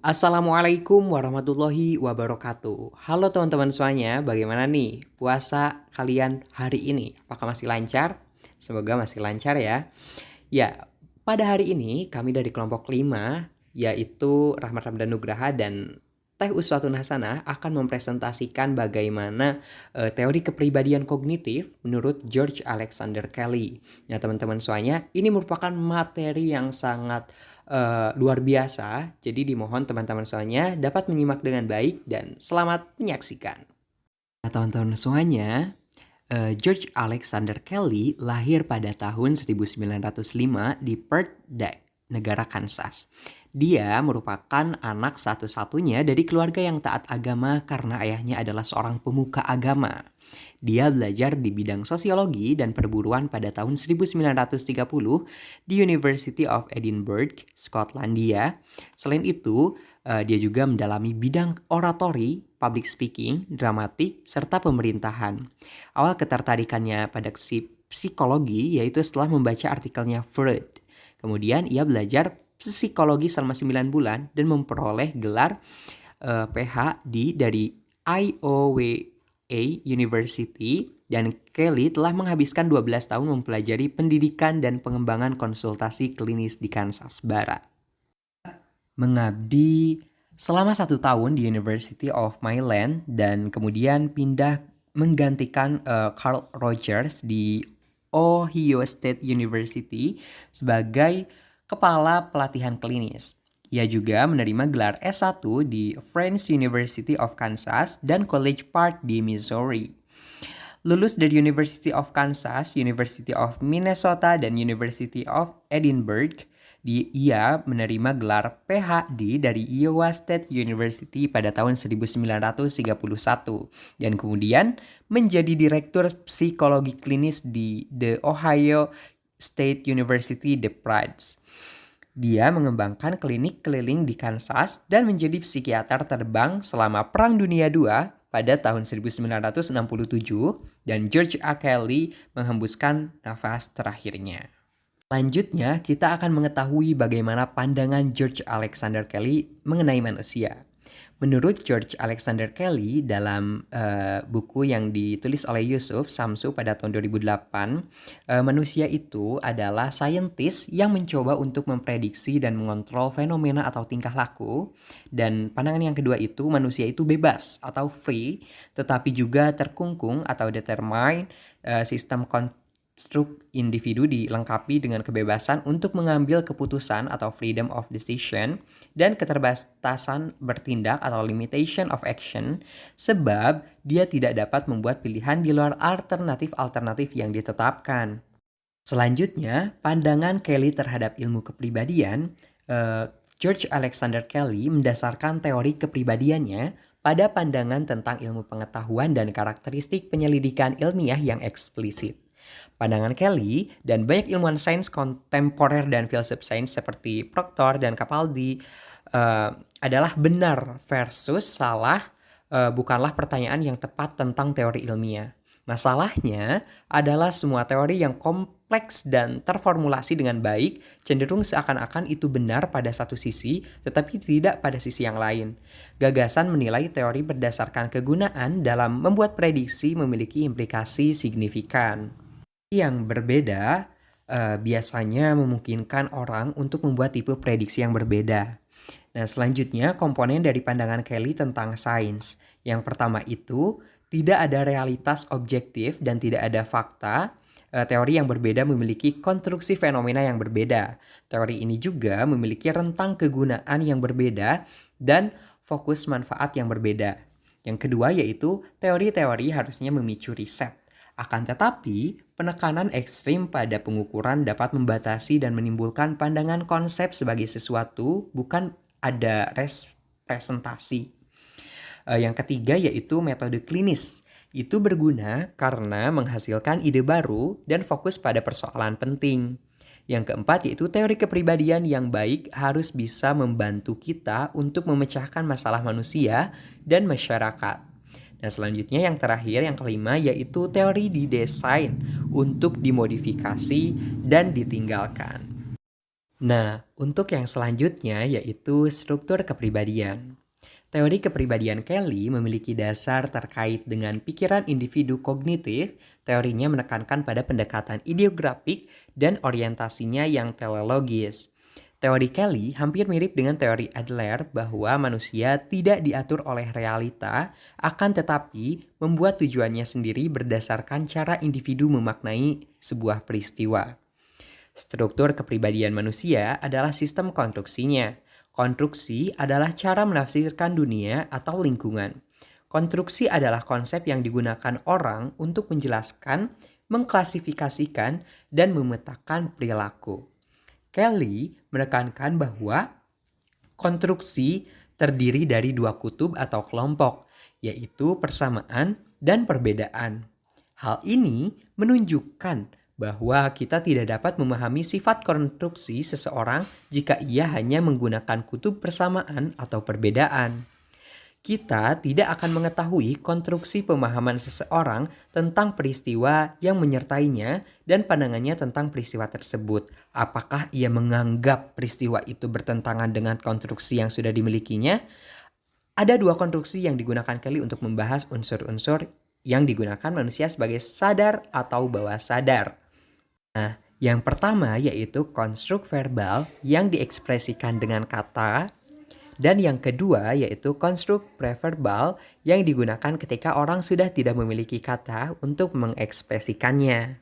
Assalamualaikum warahmatullahi wabarakatuh. Halo teman-teman semuanya, bagaimana nih puasa kalian hari ini? Apakah masih lancar? Semoga masih lancar ya. Ya, pada hari ini kami dari kelompok 5, yaitu Rahmat Ramdan Nugraha dan Teh Uswatun Hasanah akan mempresentasikan bagaimana teori kepribadian kognitif menurut George Alexander Kelly. Nah, teman-teman semuanya, ini merupakan materi yang sangat luar biasa. Jadi dimohon teman-teman semuanya dapat menyimak dengan baik dan selamat menyaksikan. Nah, teman-teman semuanya, George Alexander Kelly lahir pada tahun 1905 di Perth, negara Kansas. Dia merupakan anak satu-satunya dari keluarga yang taat agama karena ayahnya adalah seorang pemuka agama. Dia belajar di bidang sosiologi dan perburuan pada tahun 1930 di University of Edinburgh, Skotlandia. Selain itu, dia juga mendalami bidang oratori, public speaking, dramatik, serta pemerintahan. Awal ketertarikannya pada psikologi yaitu setelah membaca artikelnya Freud. Kemudian ia belajar psikologi selama 9 bulan dan memperoleh gelar PhD dari Iowa University, dan Kelly telah menghabiskan 12 tahun mempelajari pendidikan dan pengembangan konsultasi klinis di Kansas Barat. Mengabdi selama 1 tahun di University of Maryland dan kemudian pindah menggantikan Carl Rogers di Ohio State University sebagai kepala pelatihan klinis. Ia juga menerima gelar S1 di Friends University of Kansas dan College Park di Missouri. Lulus dari University of Kansas, University of Minnesota, dan University of Edinburgh, ia menerima gelar PhD dari Iowa State University pada tahun 1931 dan kemudian menjadi direktur psikologi klinis di The Ohio State University The Preds. Dia mengembangkan klinik keliling di Kansas dan menjadi psikiater terbang selama Perang Dunia II pada tahun 1967 dan George A. Kelly menghembuskan nafas terakhirnya. Selanjutnya, kita akan mengetahui bagaimana pandangan George Alexander Kelly mengenai manusia. Menurut George Alexander Kelly dalam buku yang ditulis oleh Yusuf Samsu pada tahun 2008, manusia itu adalah saintis yang mencoba untuk memprediksi dan mengontrol fenomena atau tingkah laku. Dan pandangan yang kedua itu, manusia itu bebas atau free, tetapi juga terkungkung atau determined. Sistem konstruk individu dilengkapi dengan kebebasan untuk mengambil keputusan atau freedom of decision dan keterbatasan bertindak atau limitation of action sebab dia tidak dapat membuat pilihan di luar alternatif-alternatif yang ditetapkan. Selanjutnya, pandangan Kelly terhadap ilmu kepribadian. George Alexander Kelly mendasarkan teori kepribadiannya pada pandangan tentang ilmu pengetahuan dan karakteristik penyelidikan ilmiah yang eksplisit. Pandangan Kelly dan banyak ilmuwan sains kontemporer dan filsuf sains seperti Proctor dan Capaldi adalah benar versus salah, bukanlah pertanyaan yang tepat tentang teori ilmiah. Masalahnya adalah semua teori yang kompleks dan terformulasi dengan baik cenderung seakan-akan itu benar pada satu sisi tetapi tidak pada sisi yang lain. Gagasan menilai teori berdasarkan kegunaan dalam membuat prediksi memiliki implikasi signifikan. Yang berbeda biasanya memungkinkan orang untuk membuat tipe prediksi yang berbeda. Nah, selanjutnya komponen dari pandangan Kelly tentang sains. Yang pertama itu, tidak ada realitas objektif dan tidak ada fakta. Teori yang berbeda memiliki konstruksi fenomena yang berbeda. Teori ini juga memiliki rentang kegunaan yang berbeda dan fokus manfaat yang berbeda. Yang kedua yaitu, teori-teori harusnya memicu riset. Akan tetapi, penekanan ekstrim pada pengukuran dapat membatasi dan menimbulkan pandangan konsep sebagai sesuatu, bukan ada representasi. Yang ketiga yaitu metode klinis. Itu berguna karena menghasilkan ide baru dan fokus pada persoalan penting. Yang keempat yaitu teori kepribadian yang baik harus bisa membantu kita untuk memecahkan masalah manusia dan masyarakat. Nah, selanjutnya yang terakhir, yang kelima, yaitu teori didesain untuk dimodifikasi dan ditinggalkan. Nah, untuk yang selanjutnya yaitu struktur kepribadian. Teori kepribadian Kelly memiliki dasar terkait dengan pikiran individu kognitif. Teorinya menekankan pada pendekatan ideografik dan orientasinya yang teleologis. Teori Kelly hampir mirip dengan teori Adler bahwa manusia tidak diatur oleh realita, akan tetapi membuat tujuannya sendiri berdasarkan cara individu memaknai sebuah peristiwa. Struktur kepribadian manusia adalah sistem konstruksinya. Konstruksi adalah cara menafsirkan dunia atau lingkungan. Konstruksi adalah konsep yang digunakan orang untuk menjelaskan, mengklasifikasikan, dan memetakan perilaku. Kelly menekankan bahwa konstruksi terdiri dari dua kutub atau kelompok, yaitu persamaan dan perbedaan. Hal ini menunjukkan bahwa kita tidak dapat memahami sifat konstruksi seseorang jika ia hanya menggunakan kutub persamaan atau perbedaan. Kita tidak akan mengetahui konstruksi pemahaman seseorang tentang peristiwa yang menyertainya dan pandangannya tentang peristiwa tersebut. Apakah ia menganggap peristiwa itu bertentangan dengan konstruksi yang sudah dimilikinya? Ada dua konstruksi yang digunakan Kelly untuk membahas unsur-unsur yang digunakan manusia sebagai sadar atau bawah sadar. Nah, yang pertama yaitu konstruk verbal yang diekspresikan dengan kata, dan yang kedua yaitu konstruk preverbal yang digunakan ketika orang sudah tidak memiliki kata untuk mengekspresikannya.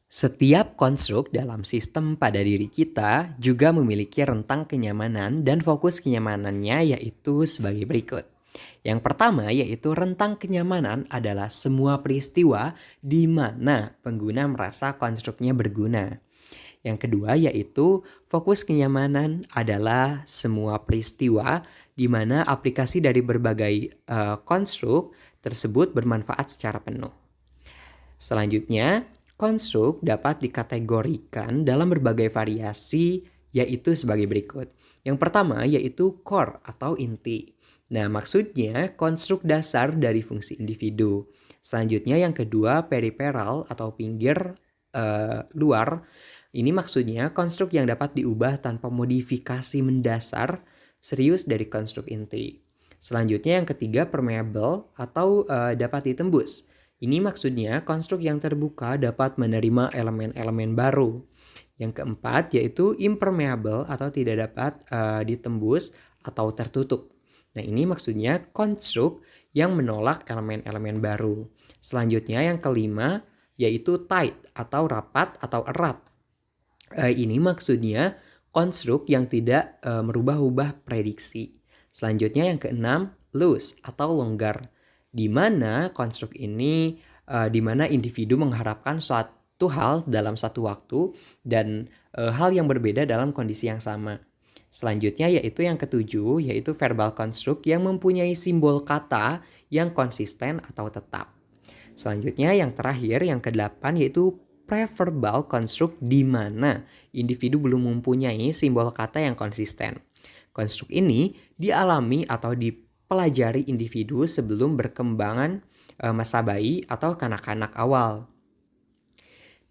Setiap konstruk dalam sistem pada diri kita juga memiliki rentang kenyamanan dan fokus kenyamanannya yaitu sebagai berikut. Yang pertama yaitu rentang kenyamanan adalah semua peristiwa di mana pengguna merasa konstruknya berguna. Yang kedua yaitu fokus kenyamanan adalah semua peristiwa di mana aplikasi dari berbagai konstruk tersebut bermanfaat secara penuh. Selanjutnya, konstruk dapat dikategorikan dalam berbagai variasi yaitu sebagai berikut. Yang pertama yaitu core atau inti. Nah, maksudnya konstruk dasar dari fungsi individu. Selanjutnya yang kedua periferal atau pinggir luar. Ini maksudnya konstruk yang dapat diubah tanpa modifikasi mendasar serius dari konstruk inti. Selanjutnya yang ketiga permeable atau dapat ditembus. Ini maksudnya konstruk yang terbuka dapat menerima elemen-elemen baru. Yang keempat yaitu impermeable atau tidak dapat ditembus atau tertutup. Nah, ini maksudnya konstruk yang menolak elemen-elemen baru. Selanjutnya yang kelima yaitu tight atau rapat atau erat. Ini maksudnya konstruk yang tidak merubah-ubah prediksi. Selanjutnya yang keenam loose atau longgar. Di mana konstruk ini di mana individu mengharapkan suatu hal dalam satu waktu dan hal yang berbeda dalam kondisi yang sama. Selanjutnya yaitu yang ketujuh yaitu verbal construct yang mempunyai simbol kata yang konsisten atau tetap. Selanjutnya yang terakhir yang kedelapan yaitu preverbal construct di mana individu belum mempunyai simbol kata yang konsisten. Konstruk ini dialami atau dipelajari individu sebelum berkembangan masa bayi atau kanak-kanak awal.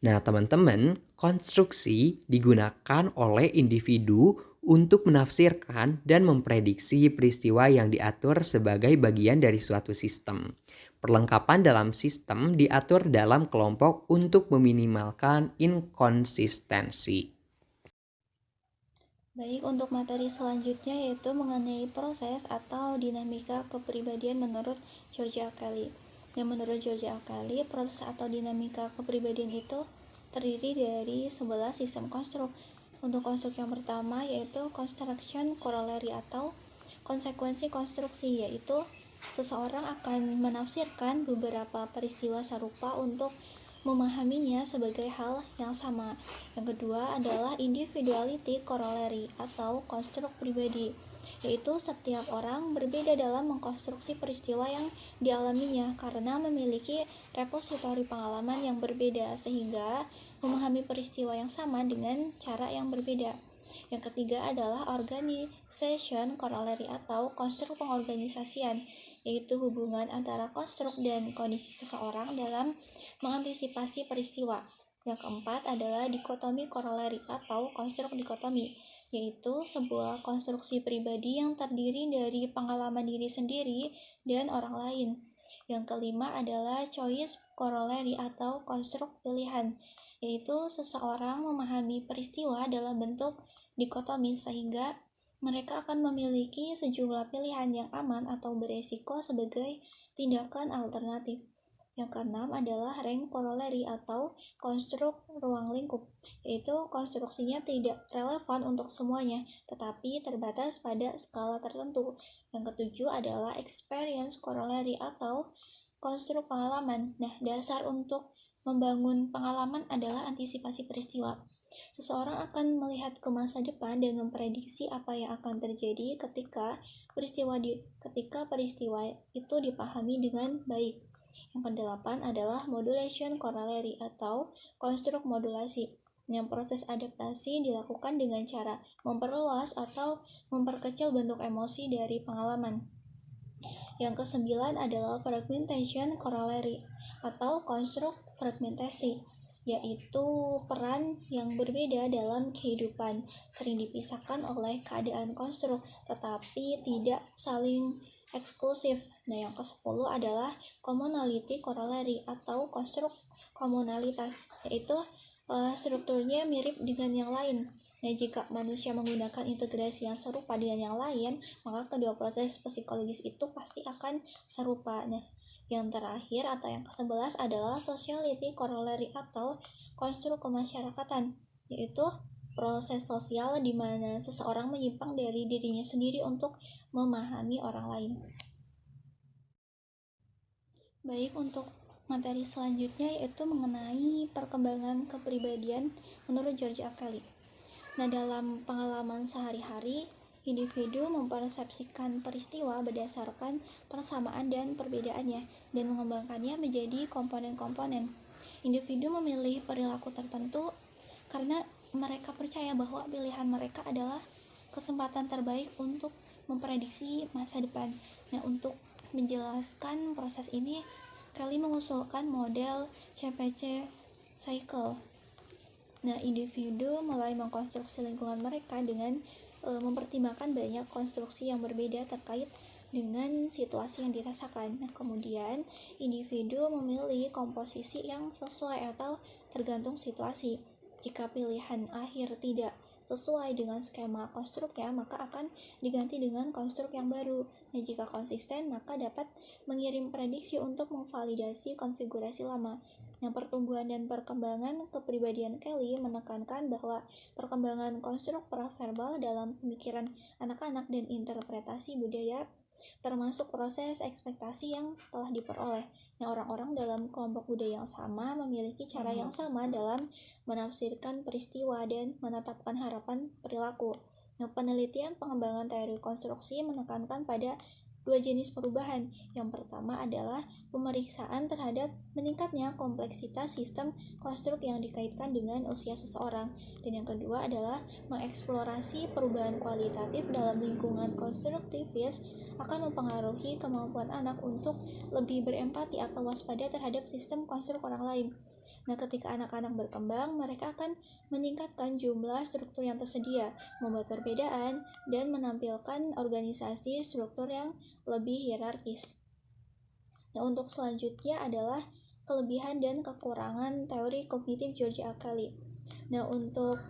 Nah, teman-teman, konstruksi digunakan oleh individu untuk menafsirkan dan memprediksi peristiwa yang diatur sebagai bagian dari suatu sistem. Perlengkapan dalam sistem diatur dalam kelompok untuk meminimalkan inkonsistensi. Baik, untuk materi selanjutnya yaitu mengenai proses atau dinamika kepribadian menurut George Kelly. Dan menurut George Kelly, proses atau dinamika kepribadian itu terdiri dari 11 sistem konstruk. Untuk konstruk yang pertama yaitu construction corollary atau konsekuensi konstruksi, yaitu seseorang akan menafsirkan beberapa peristiwa serupa untuk memahaminya sebagai hal yang sama. Yang kedua adalah individuality corollary atau konstruk pribadi, yaitu setiap orang berbeda dalam mengkonstruksi peristiwa yang dialaminya karena memiliki repositori pengalaman yang berbeda sehingga memahami peristiwa yang sama dengan cara yang berbeda. Yang ketiga adalah organization corollary atau konstruk pengorganisasian, yaitu hubungan antara konstruk dan kondisi seseorang dalam mengantisipasi peristiwa. Yang keempat adalah dikotomi koroleri atau konstruk dikotomi, yaitu sebuah konstruksi pribadi yang terdiri dari pengalaman diri sendiri dan orang lain. Yang kelima adalah choice corollary atau konstruk pilihan, yaitu seseorang memahami peristiwa dalam bentuk dikotomi sehingga mereka akan memiliki sejumlah pilihan yang aman atau beresiko sebagai tindakan alternatif. Yang keenam adalah ring corollary atau konstruk ruang lingkup, yaitu konstruksinya tidak relevan untuk semuanya, tetapi terbatas pada skala tertentu. Yang ketujuh adalah experience corollary atau konstruk pengalaman. Nah, dasar untuk membangun pengalaman adalah antisipasi peristiwa. Seseorang akan melihat ke masa depan dan memprediksi apa yang akan terjadi ketika peristiwa itu dipahami dengan baik. Yang kedelapan adalah modulation corollary atau konstruk modulasi. Yang proses adaptasi dilakukan dengan cara memperluas atau memperkecil bentuk emosi dari pengalaman. Yang kesembilan adalah fragmentation corollary atau konstruk fragmentasi, yaitu peran yang berbeda dalam kehidupan, sering dipisahkan oleh keadaan konstruk, tetapi tidak saling eksklusif. Nah, yang ke-10 adalah commonality corollary atau konstruk komunalitas, yaitu strukturnya mirip dengan yang lain. Nah, jika manusia menggunakan integrasi yang serupa dengan yang lain, maka kedua proses psikologis itu pasti akan serupa. Nah, yang terakhir atau yang ke-11 adalah sociality corollary atau konstruk kemasyarakatan, yaitu proses sosial di mana seseorang menyimpang dari dirinya sendiri untuk memahami orang lain. Baik, untuk materi selanjutnya yaitu mengenai perkembangan kepribadian menurut George Kelly. Nah, dalam pengalaman sehari-hari, individu mempersepsikan peristiwa berdasarkan persamaan dan perbedaannya dan mengembangkannya menjadi komponen-komponen. Individu memilih perilaku tertentu karena mereka percaya bahwa pilihan mereka adalah kesempatan terbaik untuk memprediksi masa depan. Nah, untuk menjelaskan proses ini, Kelly mengusulkan model CPC cycle. Nah, individu mulai mengkonstruksi lingkungan mereka dengan mempertimbangkan banyak konstruksi yang berbeda terkait dengan situasi yang dirasakan. Nah, kemudian individu memilih komposisi yang sesuai atau tergantung situasi. Jika pilihan akhir tidak sesuai dengan skema konstruknya, maka akan diganti dengan konstruk yang baru. Nah, jika konsisten, maka dapat mengirim prediksi untuk memvalidasi konfigurasi lama. Nah, pertumbuhan dan perkembangan kepribadian Kelly menekankan bahwa perkembangan konstruk praverbal dalam pemikiran anak-anak dan interpretasi budaya termasuk proses ekspektasi yang telah diperoleh. Nah, orang-orang dalam kelompok budaya yang sama memiliki cara yang sama dalam menafsirkan peristiwa dan menetapkan harapan perilaku. Nah, penelitian pengembangan teori konstruksi menekankan pada dua jenis perubahan. Yang pertama adalah pemeriksaan terhadap meningkatnya kompleksitas sistem konstruk yang dikaitkan dengan usia seseorang. Dan yang kedua adalah mengeksplorasi perubahan kualitatif dalam lingkungan konstruktivis akan mempengaruhi kemampuan anak untuk lebih berempati atau waspada terhadap sistem konstruk orang lain. Nah, ketika anak-anak berkembang, mereka akan meningkatkan jumlah struktur yang tersedia, membuat perbedaan, dan menampilkan organisasi struktur yang lebih hierarkis. Nah, untuk selanjutnya adalah kelebihan dan kekurangan teori kognitif George Kelly. Nah, untuk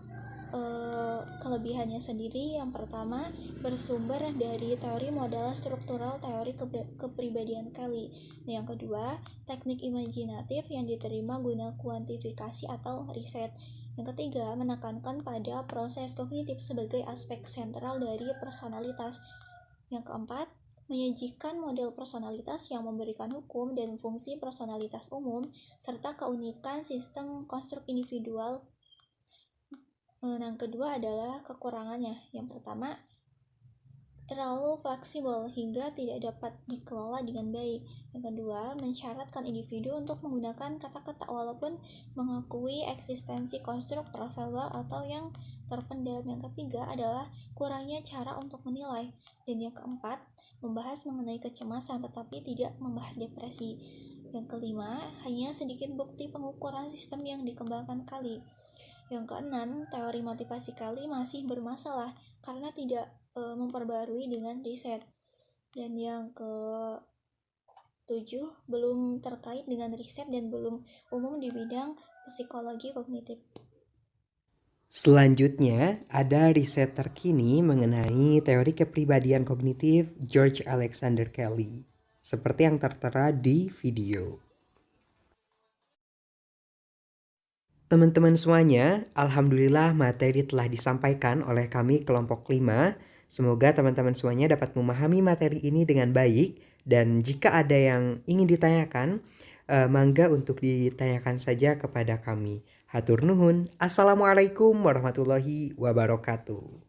kelebihannya sendiri, yang pertama bersumber dari teori modal struktural teori kepribadian Kelly. Nah, yang kedua, teknik imajinatif yang diterima guna kuantifikasi atau riset. Yang ketiga, menekankan pada proses kognitif sebagai aspek sentral dari personalitas. Yang keempat, menyajikan model personalitas yang memberikan hukum dan fungsi personalitas umum serta keunikan sistem konstruk individual. Yang kedua adalah kekurangannya. Yang pertama, terlalu fleksibel hingga tidak dapat dikelola dengan baik. Yang kedua, mensyaratkan individu untuk menggunakan kata-kata walaupun mengakui eksistensi konstruk praverbal atau yang terpendam. Yang ketiga adalah kurangnya cara untuk menilai. Dan yang keempat, membahas mengenai kecemasan tetapi tidak membahas depresi. Yang kelima, hanya sedikit bukti pengukuran sistem yang dikembangkan Kali. Yang keenam, teori motivasi Kali masih bermasalah karena tidak memperbarui dengan riset. Dan yang ke-7, belum terkait dengan riset dan belum umum di bidang psikologi kognitif. Selanjutnya, ada riset terkini mengenai teori kepribadian kognitif George Alexander Kelly, seperti yang tertera di video. Teman-teman semuanya, alhamdulillah materi telah disampaikan oleh kami kelompok 5. Semoga teman-teman semuanya dapat memahami materi ini dengan baik, dan jika ada yang ingin ditanyakan, mangga untuk ditanyakan saja kepada kami. Hatur nuhun. Assalamualaikum warahmatullahi wabarakatuh.